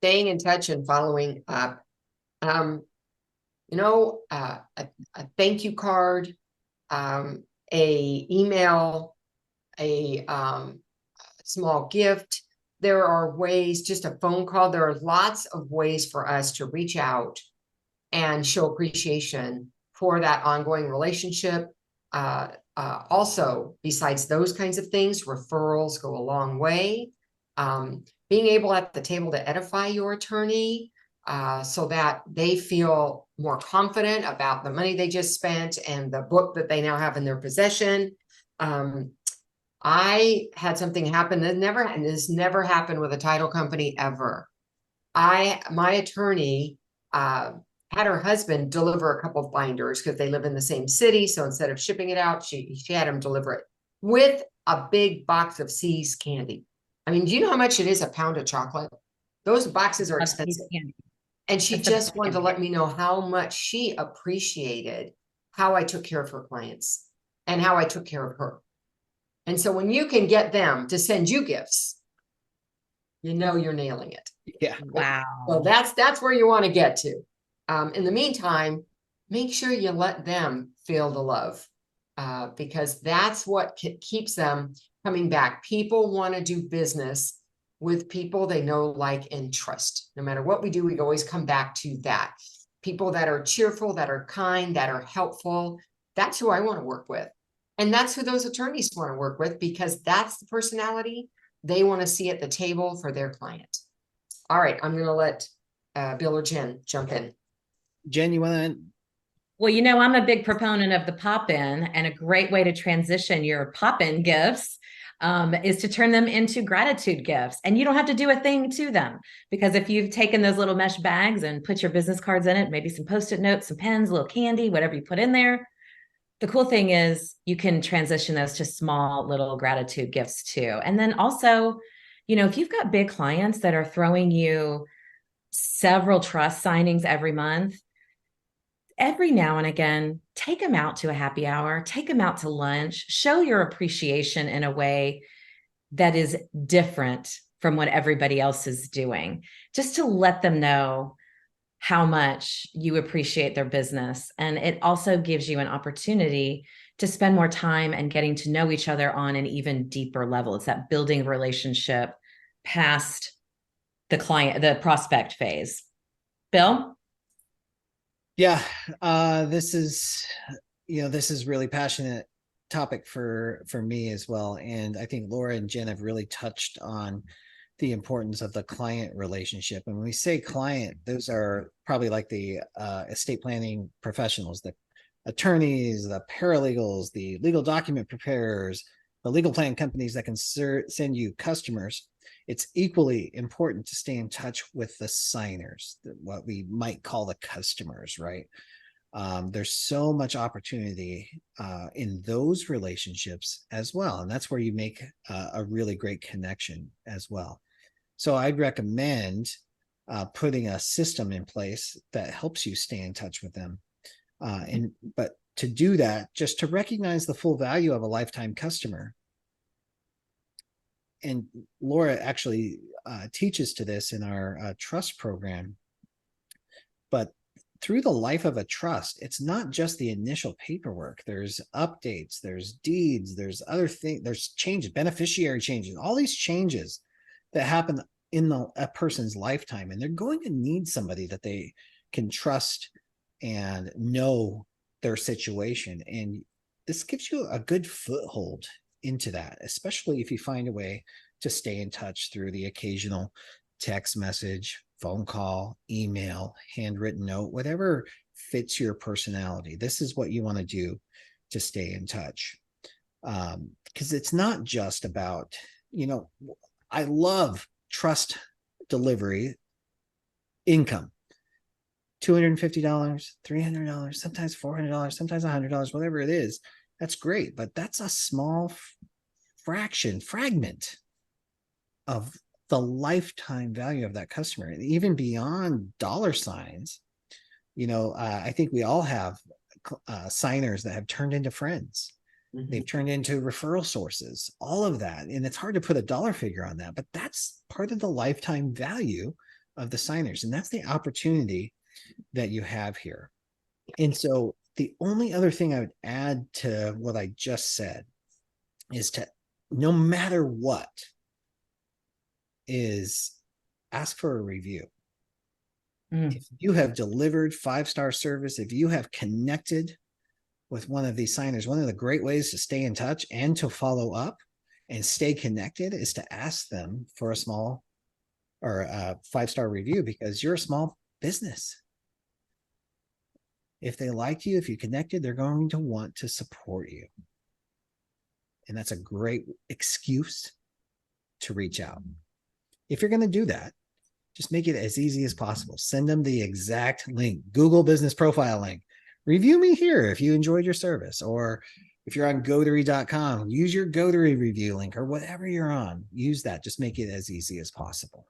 staying in touch and following up. Um, a thank you card, a email, a small gift. There are ways, just a phone call. There are lots of ways for us to reach out and show appreciation for that ongoing relationship. Also, besides those kinds of things, referrals go a long way. Being able at the table to edify your attorney so that they feel more confident about the money they just spent and the book that they now have in their possession. I had something happen that this never happened with a title company ever. My attorney had her husband deliver a couple of binders because they live in the same city. So instead of shipping it out, she had him deliver it with a big box of See's candy. I mean, do you know how much it is a pound of chocolate? Those boxes are expensive. And she just wanted to let me know how much she appreciated how I took care of her clients and how I took care of her. And so when you can get them to send you gifts, you know you're nailing it. Yeah. Wow. So that's where you want to get to. In the meantime, make sure you let them feel the love because that's what keeps them coming back. People want to do business with people they know, like, and trust. No matter what we do, we always come back to that. People that are cheerful, that are kind, that are helpful. That's who I want to work with. And that's who those attorneys want to work with because that's the personality they want to see at the table for their client. All right, I'm going to let Bill or Jen jump in. Jen, you want to? Well, I'm a big proponent of the pop-in, and a great way to transition your pop-in gifts is to turn them into gratitude gifts. And you don't have to do a thing to them, because if you've taken those little mesh bags and put your business cards in it, maybe some Post-it notes, some pens, a little candy, whatever you put in there. The cool thing is you can transition those to small little gratitude gifts too. And then also, if you've got big clients that are throwing you several trust signings every month, every now and again, take them out to a happy hour, take them out to lunch, show your appreciation in a way that is different from what everybody else is doing, just to let them know how much you appreciate their business. And it also gives you an opportunity to spend more time and getting to know each other on an even deeper level. It's that building relationship past the prospect phase. Bill? Yeah, this is really passionate topic for me as well. And I think Laura and Jen have really touched on the importance of the client relationship. And when we say client, those are probably like the estate planning professionals, the attorneys, the paralegals, the legal document preparers, the legal plan companies that can send you customers. It's equally important to stay in touch with the signers, what we might call the customers, right? There's so much opportunity in those relationships as well. And that's where you make a really great connection as well. So I'd recommend putting a system in place that helps you stay in touch with them. But to do that, just to recognize the full value of a lifetime customer. And Laura actually teaches to this in our trust program. But through the life of a trust, it's not just the initial paperwork. There's updates, there's deeds, there's other things, there's changes, beneficiary changes, all these changes that happen in a person's lifetime. And they're going to need somebody that they can trust and know their situation. And this gives you a good foothold into that, especially if you find a way to stay in touch through the occasional text message, phone call, email, handwritten note, whatever fits your personality. This is what you want to do to stay in touch. Because it's not just about, I love trust delivery income. $250, $300, sometimes $400, sometimes $100, whatever it is. That's great, but that's a small fragment of the lifetime value of that customer. And even beyond dollar signs, I think we all have signers that have turned into friends. Mm-hmm. They've turned into referral sources, all of that. And it's hard to put a dollar figure on that, but that's part of the lifetime value of the signers. And that's the opportunity that you have here. And so the only other thing I would add to what I just said is to, no matter what, is ask for a review. If you have delivered 5-star service, if you have connected with one of these signers, one of the great ways to stay in touch and to follow up and stay connected is to ask them for a small or a 5-star review, because you're a small business. If they like you, if you connected, they're going to want to support you. And that's a great excuse to reach out. If you're going to do that, just make it as easy as possible. Send them the exact link, Google Business Profile link. Review me here if you enjoyed your service. Or if you're on Notary.com, use your Notary review link, or whatever you're on. Use that. Just make it as easy as possible.